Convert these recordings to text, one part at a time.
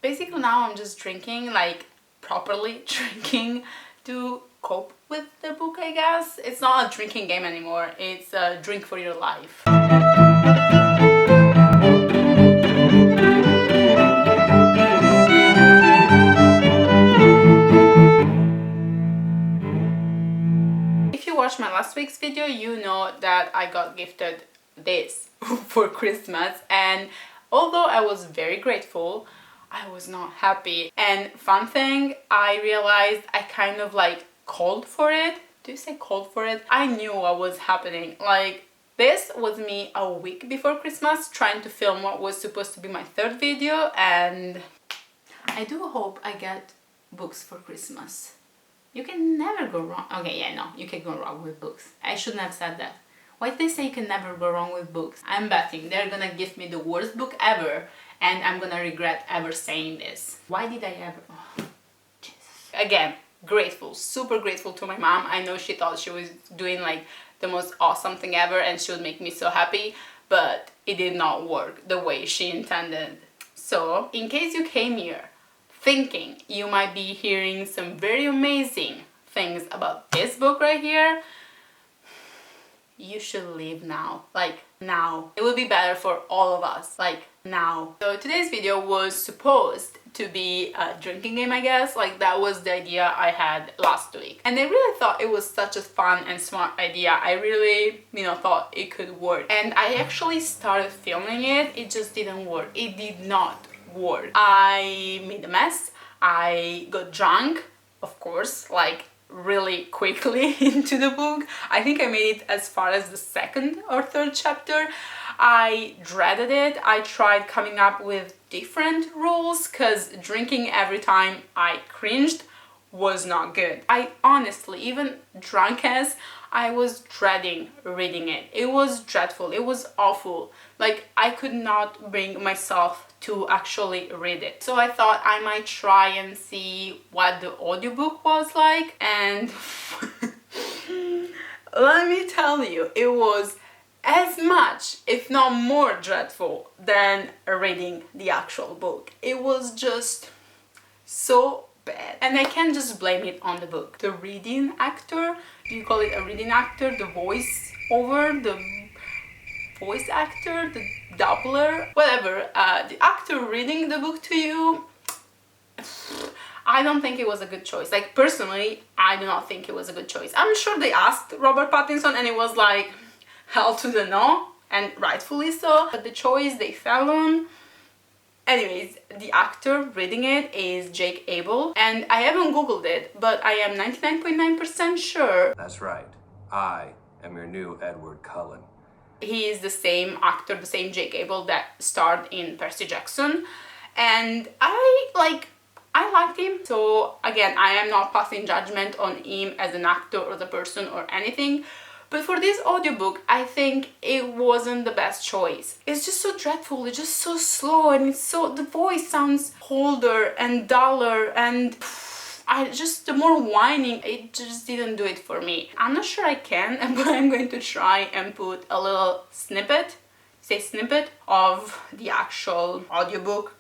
Basically now I'm just drinking, like properly drinking to cope with the book, I guess. It's not a drinking game anymore, it's a drink for your life. If you watched my last week's video, you know that I got gifted this for Christmas, and although I was very grateful, I was not happy. And fun thing, I realized I kind of like called for it. Do you say called for it? I knew what was happening. Like, this was me a week before Christmas trying to film what was supposed to be my third video, and I do hope I get books for Christmas. You can never go wrong. Okay, yeah, no, you can go wrong with books. I shouldn't have said that. Why did they say you can never go wrong with books? I'm betting they're gonna give me the worst book ever, and I'm gonna regret ever saying this. Why did I ever... Oh, Jesus. Again, grateful, super grateful to my mom. I know she thought she was doing like the most awesome thing ever and she would make me so happy, but it did not work the way she intended. So, in case you came here thinking you might be hearing some very amazing things about this book right here, you should leave now. Like, now. It would be better for all of us. Like, now. So today's video was supposed to be a drinking game, I guess. Like, that was the idea I had last week. And I really thought it was such a fun and smart idea. I really, thought it could work. And I actually started filming it. It just didn't work. It did not work. I made a mess. I got drunk, of course, like really quickly into the book. I think I made it as far as the second or third chapter. I dreaded it. I tried coming up with different rules because drinking every time I cringed was not good. I honestly, even drunk as, I was dreading reading it. It was dreadful. It was awful. Like, I could not bring myself to actually read it. So I thought I might try and see what the audiobook was like, and let me tell you, it was as much, if not more dreadful than reading the actual book. It was just so bad. And I can't just blame it on the book. The reading actor, do you call it a reading actor? The voice over, the voice actor, the doubler, whatever, the actor reading the book to you, I don't think it was a good choice. Like, personally, I do not think it was a good choice. I'm sure they asked Robert Pattinson and it was like hell to the no, and rightfully so, but the choice they fell on. Anyways, the actor reading it is Jake Abel, and I haven't googled it, but I am 99.9% sure. That's right. I am your new Edward Cullen. He is the same actor, the same Jake Abel that starred in Percy Jackson, and I liked him. So again, I am not passing judgment on him as an actor or the person or anything, but for this audiobook, I think it wasn't the best choice. It's just so dreadful, it's just so slow, and the voice sounds colder and duller, and the more whining, it just didn't do it for me. I'm not sure I can, but I'm going to try and put a little snippet of the actual audiobook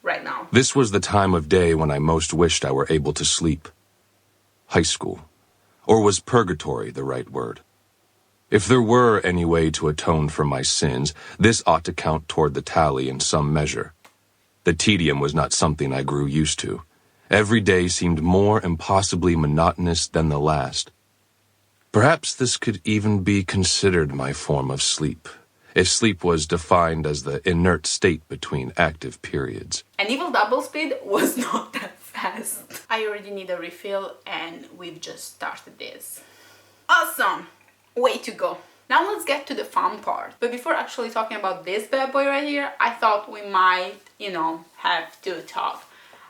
right now. This was the time of day when I most wished I were able to sleep. High school. Or was purgatory the right word? If there were any way to atone for my sins, this ought to count toward the tally in some measure. The tedium was not something I grew used to. Every day seemed more impossibly monotonous than the last. Perhaps this could even be considered my form of sleep, if sleep was defined as the inert state between active periods. And Evil Double Speed was not that fast. I already need a refill, and we've just started this. Awesome! Way to go. Now let's get to the fun part. But before actually talking about this bad boy right here, I thought we might, have to talk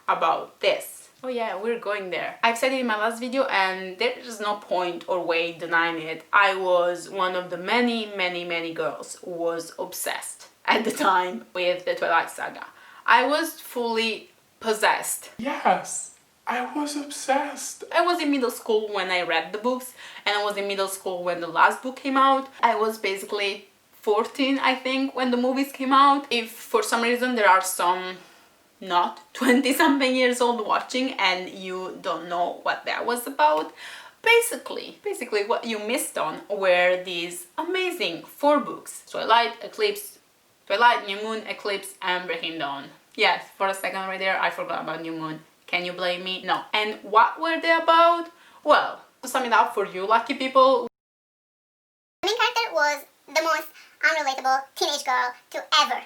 about this. Oh yeah, we're going there. I've said it in my last video, and there is no point or way denying it. I was one of the many girls who was obsessed at the time with the Twilight Saga. I was fully possessed. Yes, I was obsessed. I was in middle school when I read the books, and I was in middle school when the last book came out. I was basically 14, I think, when the movies came out. If for some reason there are some not 20-something years old watching and you don't know what that was about, basically what you missed on were these amazing 4 books: Twilight, Eclipse, Twilight, New Moon, Eclipse, and Breaking Dawn. Yes, for a second right there, I forgot about New Moon. Can you blame me? No. And what were they about? Well, to sum it up for you lucky people, the main character was the most unrelatable teenage girl to ever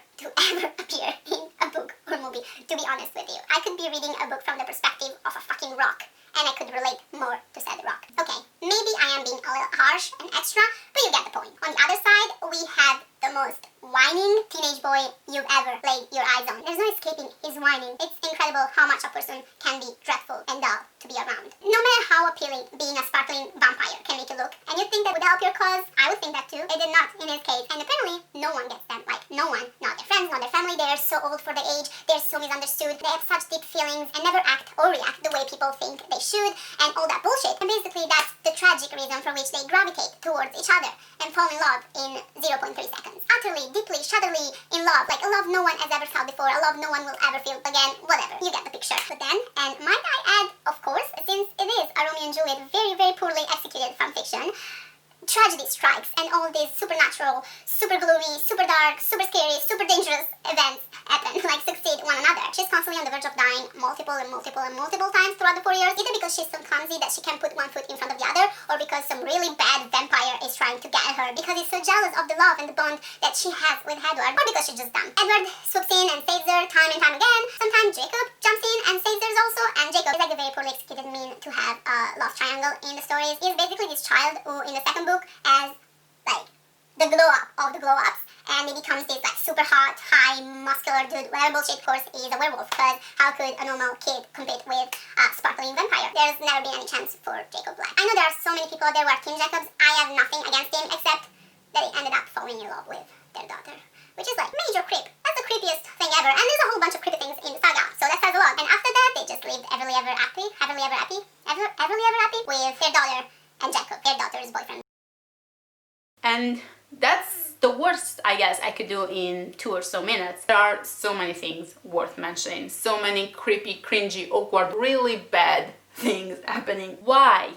appear in a book or movie, to be honest with you. I could be reading a book from the perspective of a fucking rock, and I could relate more to said rock. Okay, maybe I am being a little harsh and extra, but you get the point. On the other side, we have the most whining teenage boy you've ever laid your eyes on. There's no escaping his whining. It's incredible how much a person can be dreadful and dull to be around. No matter how appealing being a sparkling vampire can make you look, and you think that would help your cause, I would think that too. It did not in his case, and apparently no one gets them. Like, no one. Not their friends, not their family. They are so old for their age. They're so misunderstood. They have such deep feelings and never act or react the way people think they should, and all that bullshit. And basically that's the tragic reason for which they gravitate towards each other and fall in love in 0.3 seconds. Utterly, deeply, shudderly in love. Like a love no one has ever felt before, a love no one will ever feel again, whatever. You get the picture. But then, and might I add, of course, since it is a Romeo and Juliet very poorly executed fanfiction, tragedy strikes and all these supernatural, super gloomy, super dark, super scary, super dangerous events happen, like succeed one another. She's constantly on the verge of dying multiple times throughout the 4 years, either because she's so clumsy that she can put one foot in front of the other, or because some really bad vampire is trying to get at her because he's so jealous of the love and the bond that she has with Edward, or because she's just dumb. Edward swoops in and saves her time and time again. Sometimes Jacob jumps in and saves hers also, and Jacob is like a very poorly executed mean to have a love triangle in the stories. He's basically this child who in the second book as like the glow up of the glow ups, and he becomes this like super hot, high, muscular dude, whatever bullshit. Of course, he's a werewolf, because how could a normal kid compete with a sparkling vampire? There's never been any chance for Jacob Black. I know there are so many people out there who are Team Jacobs. I have nothing against him except that he ended up falling in love with their daughter, which is like major creep. That's the creepiest thing ever, and there's a whole bunch of creepy things in the saga, so that says a lot. And after that, they just lived happily ever happy with their daughter and Jacob, their daughter's boyfriend. and that's the worst I guess I could do in 2 or so minutes. There are so many things worth mentioning, so many creepy, cringy, awkward, really bad things happening. Why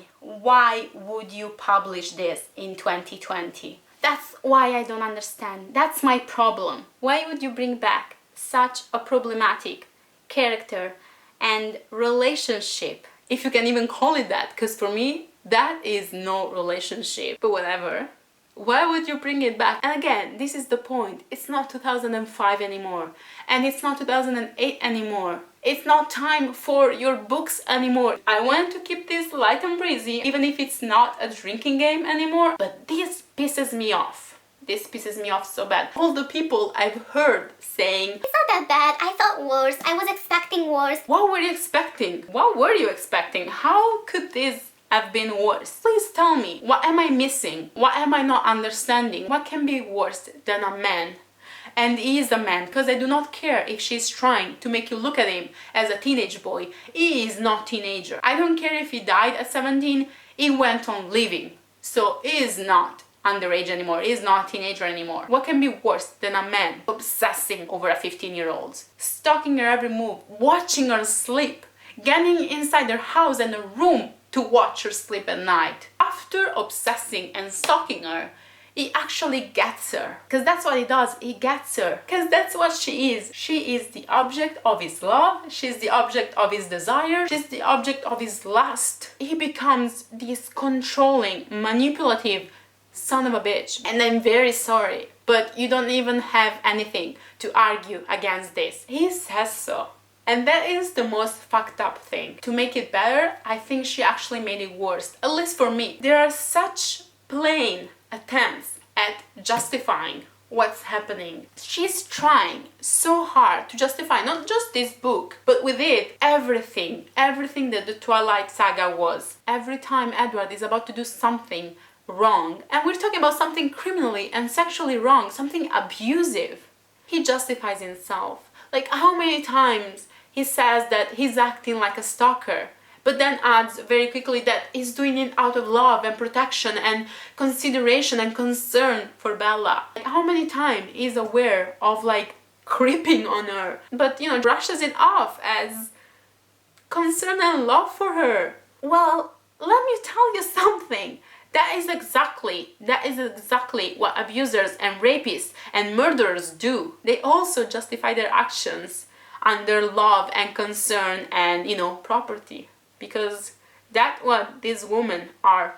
would you publish this in 2020? That's why I don't understand. That's my problem. Why would you bring back such a problematic character and relationship, if you can even call it that? Because for me, that is no relationship, but whatever. Why would you bring it back? And again, this is the point. It's not 2005 anymore, and it's not 2008 anymore. It's not time for your books anymore. I want to keep this light and breezy, even if it's not a drinking game anymore, but this pisses me off. This pisses me off so bad. All the people I've heard saying, It's not that bad, I thought worse, I was expecting worse. what were you expecting? What were you expecting? How could this have been worse? Please tell me, what am I missing? What am I not understanding? What can be worse than a man? And he is a man, because I do not care if she's trying to make you look at him as a teenage boy. He is not teenager. I don't care if he died at 17, he went on living. So he is not underage anymore, he is not a teenager anymore. What can be worse than a man obsessing over a 15-year-old? Stalking her every move, watching her sleep, getting inside her house and her room to watch her sleep at night. After obsessing and stalking her, he actually gets her. Because that's what he does, he gets her. Because that's what she is. She is the object of his love, she's the object of his desire, she's the object of his lust. He becomes this controlling, manipulative son of a bitch. And I'm very sorry, but you don't even have anything to argue against this. He says so. And that is the most fucked up thing. To make it better, I think she actually made it worse. At least for me. There are such plain attempts at justifying what's happening. She's trying so hard to justify not just this book, but with it, everything that the Twilight saga was. Every time Edward is about to do something wrong, and we're talking about something criminally and sexually wrong, something abusive, he justifies himself. Like, how many times he says that he's acting like a stalker, but then adds very quickly that he's doing it out of love and protection and consideration and concern for Bella. Like, how many times he's aware of like creeping on her, but you know, brushes it off as concern and love for her. Well, let me tell you something. That is exactly what abusers and rapists and murderers do. They also justify their actions under love and concern and, you know, property. Because that's what these women are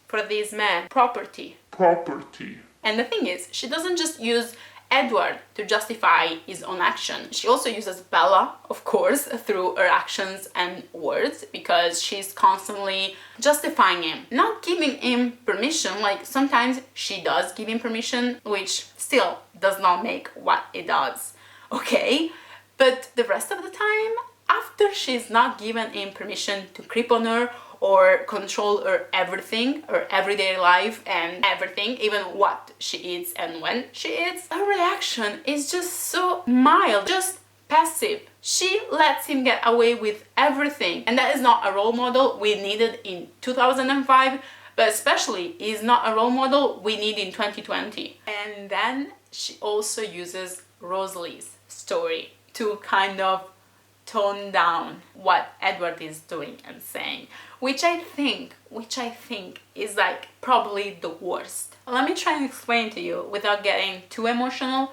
for these men. Property. Property. And the thing is, she doesn't just use Edward to justify his own action. She also uses Bella, of course, through her actions and words, because she's constantly justifying him, not giving him permission. Like, sometimes she does give him permission, which still does not make what it does, okay? But the rest of the time, after she's not given him permission to creep on her or control her everything, her everyday life and everything, even what she eats and when she eats, her reaction is just so mild, just passive. She lets him get away with everything, and that is not a role model we needed in 2005, but especially is not a role model we need in 2020. And then she also uses Rosalie's story to kind of tone down what Edward is doing and saying, which I think is like probably the worst. Let me try and explain to you without getting too emotional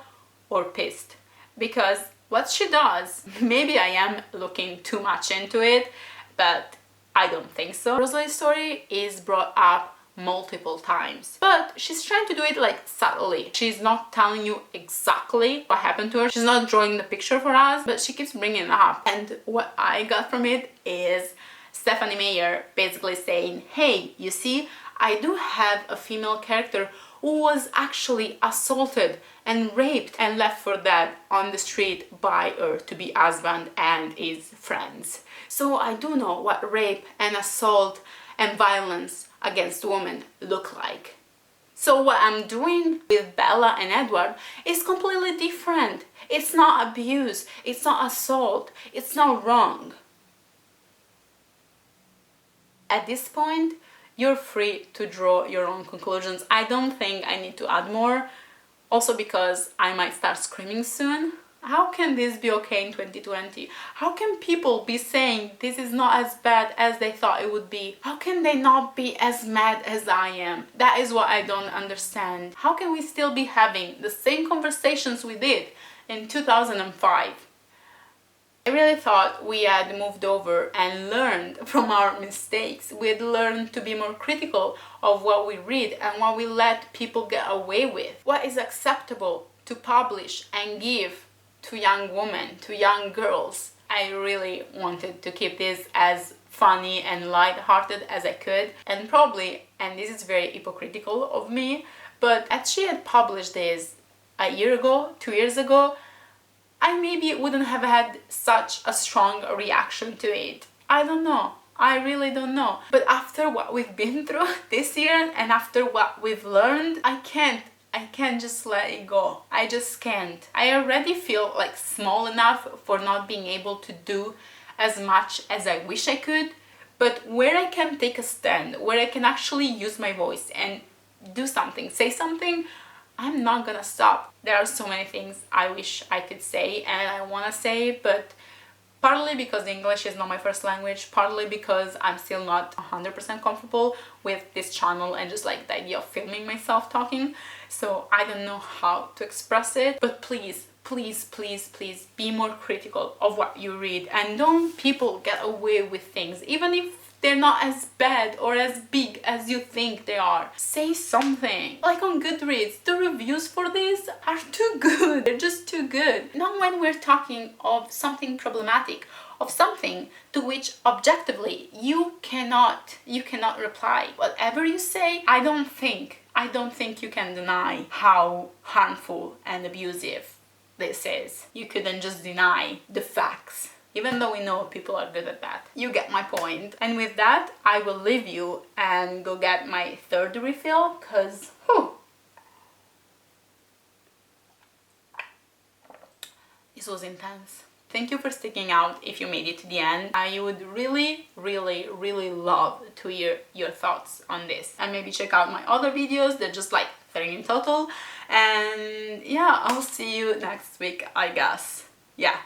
or pissed, because what she does, maybe I am looking too much into it, but I don't think so. Rosalie's story is brought up multiple times, but she's trying to do it like subtly. She's not telling you exactly what happened to her. She's not drawing the picture for us, but she keeps bringing it up. And what I got from it is Stephenie Meyer basically saying, hey, you see, I do have a female character who was actually assaulted and raped and left for dead on the street by her to-be husband and his friends. So I do know what rape and assault and violence against women look like. So what I'm doing with Bella and Edward is completely different. It's not abuse, it's not assault, it's not wrong. At this point, you're free to draw your own conclusions. I don't think I need to add more, also because I might start screaming soon. How can this be okay in 2020? How can people be saying this is not as bad as they thought it would be? How can they not be as mad as I am? That is what I don't understand. How can we still be having the same conversations we did in 2005? I really thought we had moved over and learned from our mistakes. We had learned to be more critical of what we read and what we let people get away with. What is acceptable to publish and give to young women, to young girls. I really wanted to keep this as funny and light-hearted as I could, and probably, and this is very hypocritical of me, but as she had published this a year ago, 2 years ago, I maybe wouldn't have had such a strong reaction to it. I don't know. I really don't know. But after what we've been through this year and after what we've learned, I can't just let it go. I just can't. I already feel like small enough for not being able to do as much as I wish I could, but where I can take a stand, where I can actually use my voice and do something, say something, I'm not gonna stop. There are so many things I wish I could say and I wanna say, but partly because English is not my first language, partly because I'm still not 100% comfortable with this channel and just like the idea of filming myself talking. So I don't know how to express it, but please, please, please, please be more critical of what you read and don't people get away with things, even if they're not as bad or as big as you think they are. Say something. Like on Goodreads, the reviews for this are too good. They're just too good. Not when we're talking of something problematic, of something to which objectively you cannot reply. Whatever you say, I don't think you can deny how harmful and abusive this is. You couldn't just deny the facts. Even though we know people are good at that. You get my point. And with that, I will leave you and go get my third refill, because this was intense. Thank you for sticking out if you made it to the end. I would really, really, really love to hear your thoughts on this. And maybe check out my other videos. They're just like 3 in total. And yeah, I'll see you next week, I guess. Yeah,